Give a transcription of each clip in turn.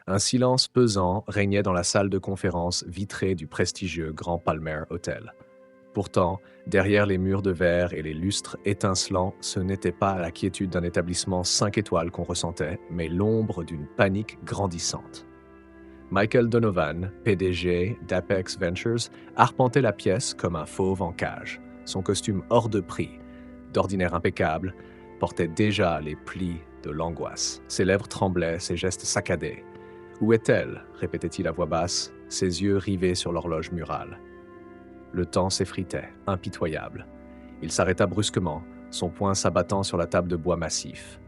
Un silence pesant régnait dans la salle de conférence vitrée du prestigieux Grand Palmer Hotel. Pourtant, derrière les murs de verre et les lustres étincelants, ce n'était pas la quiétude d'un établissement 5 étoiles qu'on ressentait, mais l'ombre d'une panique grandissante. Michael Donovan, PDG d'Apex Ventures, arpentait la pièce comme un fauve en cage. Son costume hors de prix, d'ordinaire impeccable, portait déjà les plis de l'angoisse. Ses lèvres tremblaient, ses gestes saccadés. Où est-elle répétait-il à voix basse, ses yeux rivés sur l'horloge murale. Le temps s'effritait, impitoyable. Il s'arrêta brusquement, son poing s'abattant sur la table de bois massif.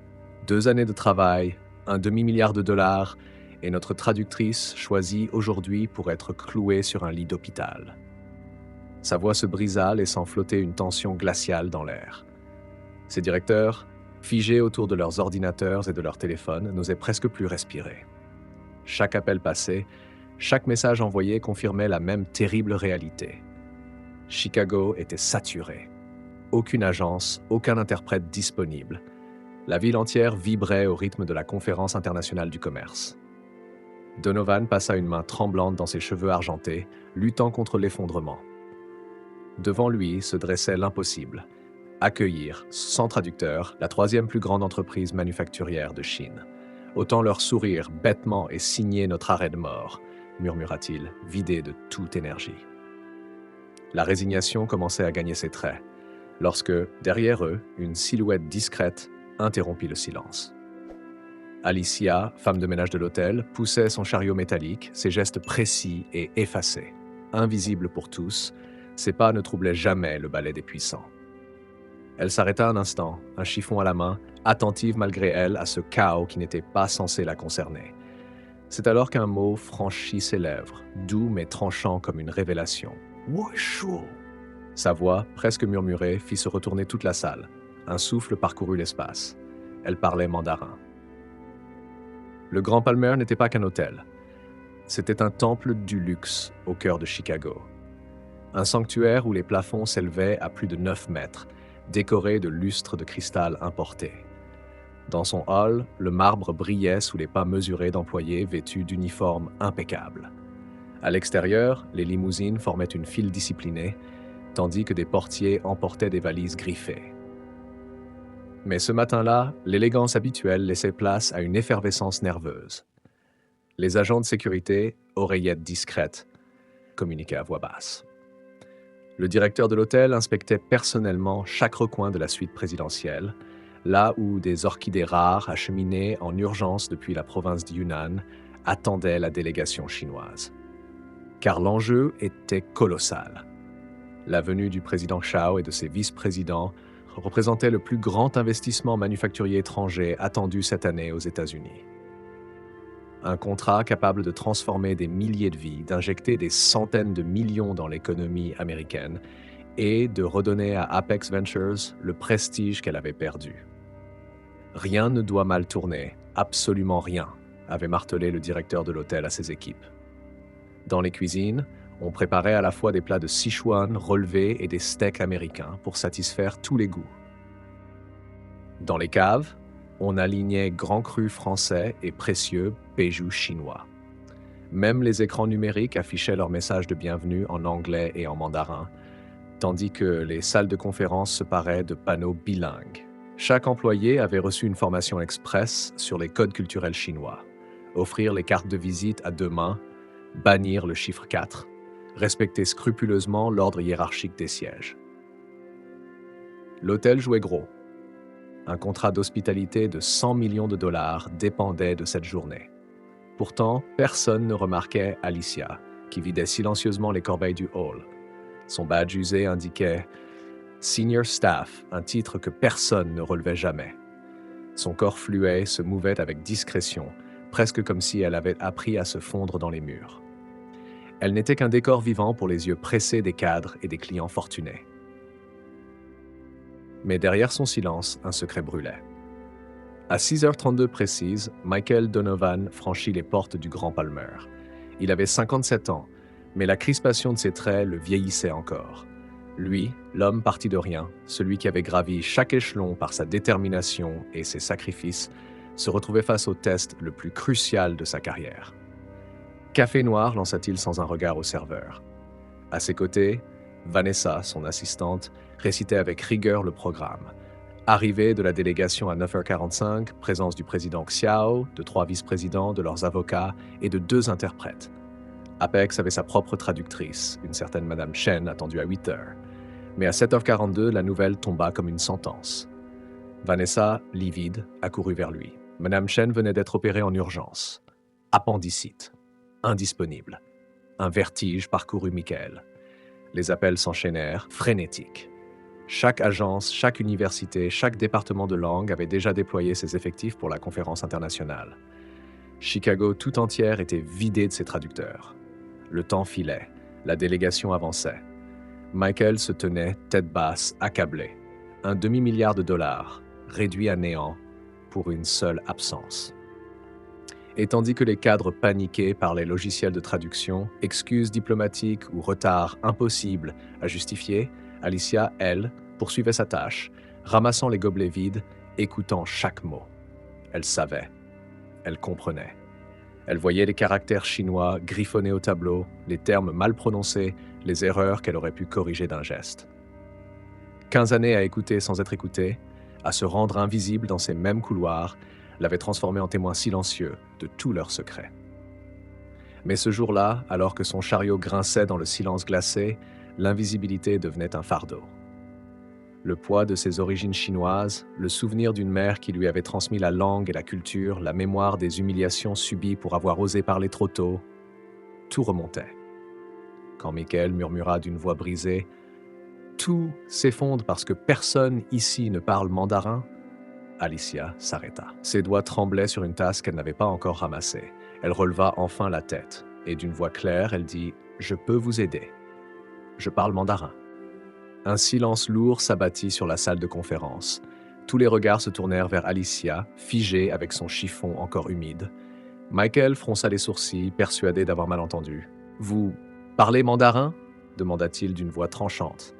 2 années de travail, un demi-milliard de dollars, et notre traductrice choisie aujourd'hui pour être clouée sur un lit d'hôpital. Sa voix se brisa, laissant flotter une tension glaciale dans l'air. Ses directeurs, figés autour de leurs ordinateurs et de leurs téléphones, n'osaient presque plus respirer. Chaque appel passé, chaque message envoyé confirmait la même terrible réalité. Chicago était saturé. Aucune agence, aucun interprète disponible. La ville entière vibrait au rythme de la conférence internationale du commerce. Donovan passa une main tremblante dans ses cheveux argentés, luttant contre l'effondrement. Devant lui se dressait l'impossible. Accueillir, sans traducteur, la 3e plus grande entreprise manufacturière de Chine. Autant leur sourire bêtement et signer notre arrêt de mort, murmura-t-il, vidé de toute énergie. La résignation commençait à gagner ses traits, lorsque, derrière eux, une silhouette discrète interrompit le silence. Alicia, femme de ménage de l'hôtel, poussait son chariot métallique, ses gestes précis et effacés. Invisible pour tous, ses pas ne troublaient jamais le ballet des puissants. Elle s'arrêta un instant, un chiffon à la main, attentive malgré elle à ce chaos qui n'était pas censé la concerner. C'est alors qu'un mot franchit ses lèvres, doux mais tranchant comme une révélation. « Wushu !» Sa voix, presque murmurée, fit se retourner toute la salle. Un souffle parcourut l'espace. Elle parlait mandarin. Le Grand Palmer n'était pas qu'un hôtel. C'était un temple du luxe au cœur de Chicago. Un sanctuaire où les plafonds s'élevaient à plus de 9 mètres, décoré de lustres de cristal importés. Dans son hall, le marbre brillait sous les pas mesurés d'employés vêtus d'uniformes impeccables. À l'extérieur, les limousines formaient une file disciplinée, tandis que des portiers emportaient des valises griffées. Mais ce matin-là, l'élégance habituelle laissait place à une effervescence nerveuse. Les agents de sécurité, oreillettes discrètes, communiquaient à voix basse. Le directeur de l'hôtel inspectait personnellement chaque recoin de la suite présidentielle, là où des orchidées rares acheminées en urgence depuis la province du Yunnan attendaient la délégation chinoise. Car l'enjeu était colossal. La venue du président Shao et de ses vice-présidents représentait le plus grand investissement manufacturier étranger attendu cette année aux États-Unis. Un contrat capable de transformer des milliers de vies, d'injecter des centaines de millions dans l'économie américaine et de redonner à Apex Ventures le prestige qu'elle avait perdu. Rien ne doit mal tourner, absolument rien, avait martelé le directeur de l'hôtel à ses équipes. Dans les cuisines, on préparait à la fois des plats de Sichuan relevés et des steaks américains pour satisfaire tous les goûts. Dans les caves, on alignait grands crus français et précieux bijoux chinois. Même les écrans numériques affichaient leur message de bienvenue en anglais et en mandarin, tandis que les salles de conférence se paraient de panneaux bilingues. Chaque employé avait reçu une formation express sur les codes culturels chinois. Offrir les cartes de visite à 2 mains, bannir le chiffre 4, respecter scrupuleusement l'ordre hiérarchique des sièges. L'hôtel jouait gros. Un contrat d'hospitalité de 100 millions de dollars dépendait de cette journée. Pourtant, personne ne remarquait Alicia, qui vidait silencieusement les corbeilles du hall. Son badge usé indiquait « Senior Staff », un titre que personne ne relevait jamais. Son corps fluet se mouvait avec discrétion, presque comme si elle avait appris à se fondre dans les murs. Elle n'était qu'un décor vivant pour les yeux pressés des cadres et des clients fortunés. Mais derrière son silence, un secret brûlait. À 6h32 précise, Michael Donovan franchit les portes du Grand Palmer. Il avait 57 ans, mais la crispation de ses traits le vieillissait encore. Lui, l'homme parti de rien, celui qui avait gravi chaque échelon par sa détermination et ses sacrifices, se retrouvait face au test le plus crucial de sa carrière. Café noir, lança-t-il sans un regard au serveur. À ses côtés, Vanessa, son assistante, récitait avec rigueur le programme. Arrivée de la délégation à 9h45, présence du président Xiao, de 3 vice-présidents, de leurs avocats et de 2 interprètes. Apex avait sa propre traductrice, une certaine Madame Chen, attendue à 8h. Mais à 7h42, la nouvelle tomba comme une sentence. Vanessa, livide, accourut vers lui. Madame Chen venait d'être opérée en urgence. Appendicite. Indisponible. Un vertige parcourut Michael. Les appels s'enchaînèrent, frénétiques. Chaque agence, chaque université, chaque département de langue avait déjà déployé ses effectifs pour la conférence internationale. Chicago tout entière était vidée de ses traducteurs. Le temps filait, la délégation avançait. Michael se tenait, tête basse, accablé. Un demi-milliard de dollars, réduit à néant, pour une seule absence. Et tandis que les cadres paniqués par les logiciels de traduction, excuses diplomatiques ou retards impossibles à justifier, Alicia, elle, poursuivait sa tâche, ramassant les gobelets vides, écoutant chaque mot. Elle savait. Elle comprenait. Elle voyait les caractères chinois griffonnés au tableau, les termes mal prononcés, les erreurs qu'elle aurait pu corriger d'un geste. 15 années à écouter sans être écoutée, à se rendre invisible dans ces mêmes couloirs, l'avaient transformée en témoin silencieux de tous leurs secrets. Mais ce jour-là, alors que son chariot grinçait dans le silence glacé, l'invisibilité devenait un fardeau. Le poids de ses origines chinoises, le souvenir d'une mère qui lui avait transmis la langue et la culture, la mémoire des humiliations subies pour avoir osé parler trop tôt, tout remontait. Quand Michael murmura d'une voix brisée « Tout s'effondre parce que personne ici ne parle mandarin », Alicia s'arrêta. Ses doigts tremblaient sur une tasse qu'elle n'avait pas encore ramassée. Elle releva enfin la tête et d'une voix claire, elle dit « Je peux vous aider. Je parle mandarin. » Un silence lourd s'abattit sur la salle de conférence. Tous les regards se tournèrent vers Alicia, figée avec son chiffon encore humide. Michael fronça les sourcils, persuadé d'avoir mal entendu. « Vous parlez mandarin » demanda-t-il d'une voix tranchante.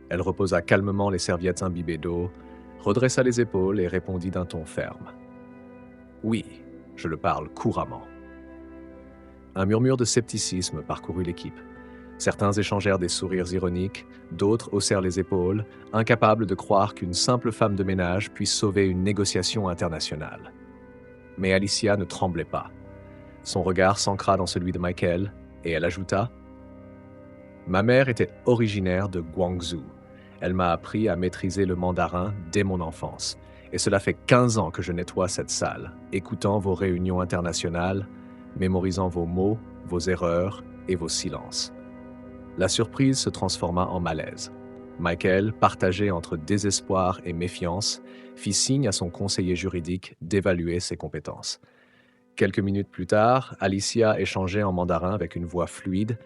Elle reposa calmement les serviettes imbibées d'eau, redressa les épaules et répondit d'un ton ferme. « Oui, je le parle couramment. » Un murmure de scepticisme parcourut l'équipe. Certains échangèrent des sourires ironiques, d'autres haussèrent les épaules, incapables de croire qu'une simple femme de ménage puisse sauver une négociation internationale. Mais Alicia ne tremblait pas. Son regard s'ancra dans celui de Michael, et elle ajouta « Ma mère était originaire de Guangzhou. Elle m'a appris à maîtriser le mandarin dès mon enfance. Et cela fait 15 ans que je nettoie cette salle, écoutant vos réunions internationales, mémorisant vos mots, vos erreurs et vos silences. » La surprise se transforma en malaise. Michael, partagé entre désespoir et méfiance, fit signe à son conseiller juridique d'évaluer ses compétences. Quelques minutes plus tard, Alicia échangeait en mandarin avec une voix fluide,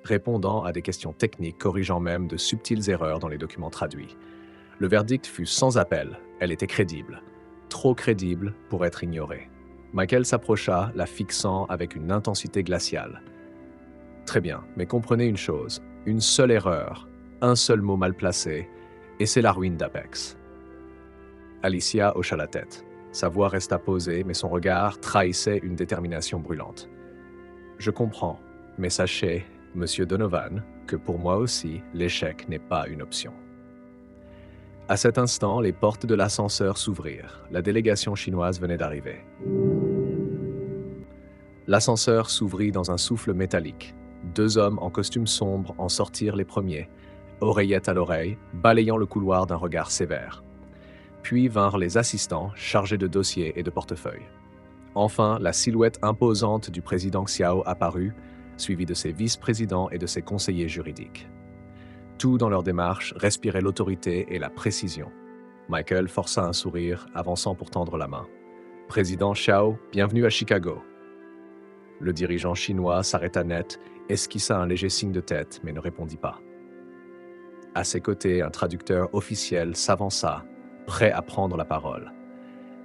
répondant à des questions techniques, corrigeant même de subtiles erreurs dans les documents traduits. Le verdict fut sans appel, elle était crédible. Trop crédible pour être ignorée. Michael s'approcha, la fixant avec une intensité glaciale. Très bien, mais comprenez une chose, une seule erreur, un seul mot mal placé, et c'est la ruine d'Apex. Alicia hocha la tête. Sa voix resta posée, mais son regard trahissait une détermination brûlante. Je comprends, mais sachez, Monsieur Donovan, que pour moi aussi, l'échec n'est pas une option. À cet instant, les portes de l'ascenseur s'ouvrirent. La délégation chinoise venait d'arriver. L'ascenseur s'ouvrit dans un souffle métallique. 2 hommes en costume sombre en sortirent les premiers, oreillette à l'oreille, balayant le couloir d'un regard sévère. Puis vinrent les assistants, chargés de dossiers et de portefeuilles. Enfin, la silhouette imposante du président Xiao apparut, suivie de ses vice-présidents et de ses conseillers juridiques. Tout dans leur démarche respirait l'autorité et la précision. Michael força un sourire, avançant pour tendre la main. « Président Xiao, bienvenue à Chicago. » Le dirigeant chinois s'arrêta net, esquissa un léger signe de tête, mais ne répondit pas. À ses côtés, un traducteur officiel s'avança, prêt à prendre la parole.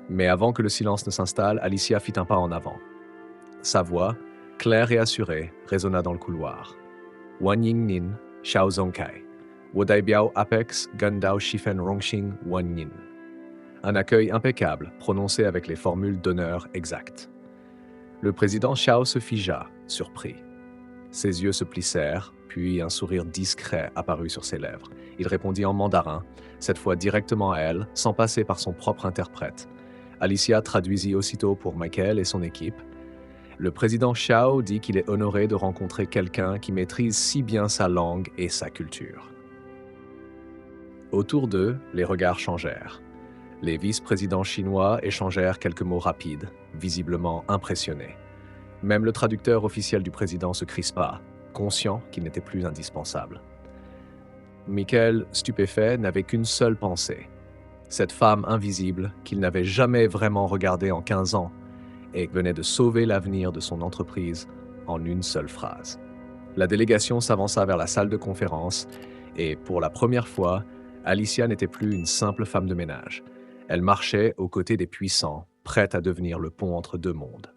Mais avant que le silence ne s'installe, Alicia fit un pas en avant. Sa voix, claire et assurée, résonna dans le couloir. « Wan Yingnin, Xiao Zongkai, Wodaibiao Apex, Gandao Shifen Rongxing, Wan Yin. » Un accueil impeccable, prononcé avec les formules d'honneur exactes. Le président Xiao se figea, surpris. Ses yeux se plissèrent, puis un sourire discret apparut sur ses lèvres. Il répondit en mandarin, cette fois directement à elle, sans passer par son propre interprète. Alicia traduisit aussitôt pour Michael et son équipe. Le président Xiao dit qu'il est honoré de rencontrer quelqu'un qui maîtrise si bien sa langue et sa culture. Autour d'eux, les regards changèrent. Les vice-présidents chinois échangèrent quelques mots rapides, visiblement impressionnés. Même le traducteur officiel du président se crispa, conscient qu'il n'était plus indispensable. Michael, stupéfait, n'avait qu'une seule pensée. Cette femme invisible qu'il n'avait jamais vraiment regardée en 15 ans et venait de sauver l'avenir de son entreprise en une seule phrase. La délégation s'avança vers la salle de conférence et, pour la première fois, Alicia n'était plus une simple femme de ménage. Elle marchait aux côtés des puissants, prête à devenir le pont entre deux mondes.